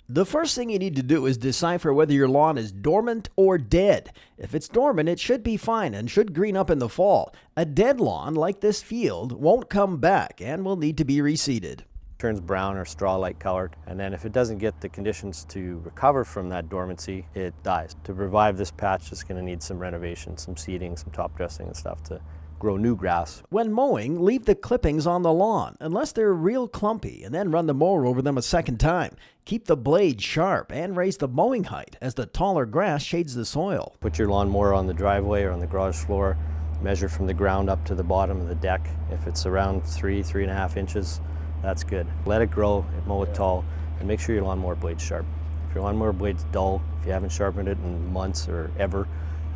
The first thing you need to do is decipher whether your lawn is dormant or dead. If it's dormant, it should be fine and should green up in the fall. A dead lawn, like this field, won't come back and will need to be reseeded. Turns brown or straw-like colored, and then if it doesn't get the conditions to recover from that dormancy, it dies. To revive this patch, it's going to need some renovation, some seeding, some top dressing and stuff to grow new grass. When mowing, leave the clippings on the lawn, unless they're real clumpy, and then run the mower over them a second time. Keep the blade sharp and raise the mowing height as the taller grass shades the soil. Put your lawnmower on the driveway or on the garage floor, measure from the ground up to the bottom of the deck. If it's around 3.5 inches, that's good. Let it grow, mow it tall, and make sure your lawnmower blade's sharp. If your lawnmower blade's dull, if you haven't sharpened it in months or ever,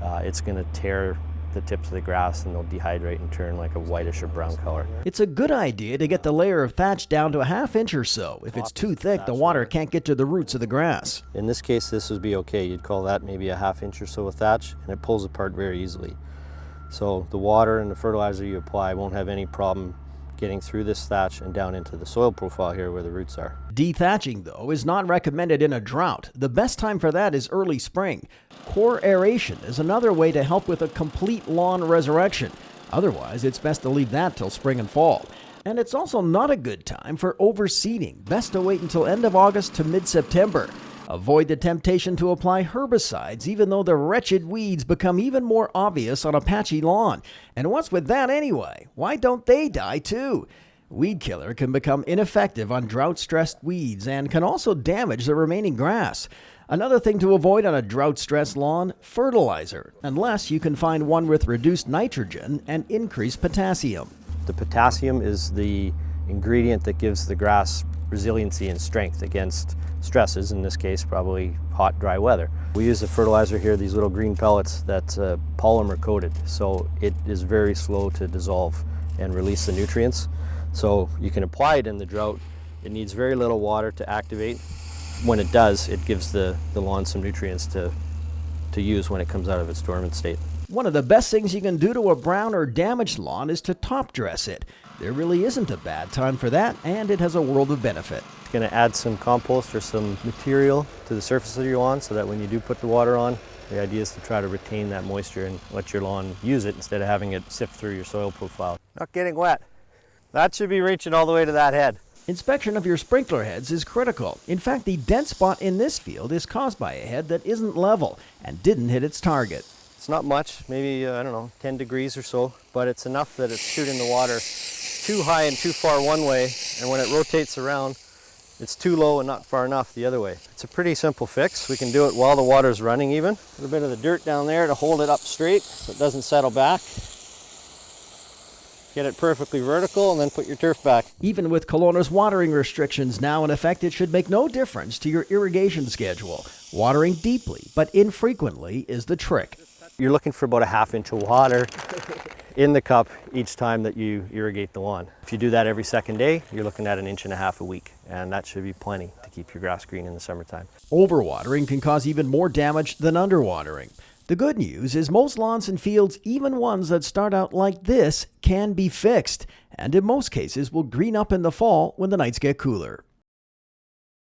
it's going to tear the tips of the grass and they'll dehydrate and turn like a whitish or brown color. It's a good idea to get the layer of thatch down to a ½ inch or so. If it's too thick, the water can't get to the roots of the grass. In this case, this would be okay. You'd call that maybe a ½ inch or so of thatch, and it pulls apart very easily. So the water and the fertilizer you apply won't have any problem getting through this thatch and down into the soil profile here where the roots are. Dethatching, though, is not recommended in a drought. The best time for that is early spring. Core aeration is another way to help with a complete lawn resurrection. Otherwise, it's best to leave that till spring and fall. And it's also not a good time for overseeding. Best to wait until end of August to mid-September. Avoid the temptation to apply herbicides, even though the wretched weeds become even more obvious on a patchy lawn. And what's with that anyway? Why don't they die too? Weed killer can become ineffective on drought-stressed weeds and can also damage the remaining grass. Another thing to avoid on a drought-stressed lawn, fertilizer, unless you can find one with reduced nitrogen and increased potassium. The potassium is the ingredient that gives the grass resiliency and strength against stresses, in this case probably hot, dry weather. We use a fertilizer here, these little green pellets that's polymer coated, so it is very slow to dissolve and release the nutrients. So you can apply it in the drought. It needs very little water to activate. When it does, it gives the lawn some nutrients to use when it comes out of its dormant state. One of the best things you can do to a brown or damaged lawn is to top dress it. There really isn't a bad time for that, and it has a world of benefit. It's going to add some compost or some material to the surface of your lawn so that when you do put the water on, the idea is to try to retain that moisture and let your lawn use it instead of having it sift through your soil profile. Not getting wet. That should be reaching all the way to that head. Inspection of your sprinkler heads is critical. In fact, the dead spot in this field is caused by a head that isn't level and didn't hit its target. It's not much, maybe, 10 degrees or so, but it's enough that it's shooting the water too high and too far one way, and when it rotates around, it's too low and not far enough the other way. It's a pretty simple fix. We can do it while the water's running even. A little bit of the dirt down there to hold it up straight so it doesn't settle back. Get it perfectly vertical and then put your turf back. Even with Kelowna's watering restrictions now in effect, it should make no difference to your irrigation schedule. Watering deeply but infrequently is the trick. You're looking for about a ½ inch of water in the cup each time that you irrigate the lawn. If you do that every second day, you're looking at 1.5 inches a week, and that should be plenty to keep your grass green in the summertime. Overwatering can cause even more damage than underwatering. The good news is most lawns and fields, even ones that start out like this, can be fixed, and in most cases will green up in the fall when the nights get cooler.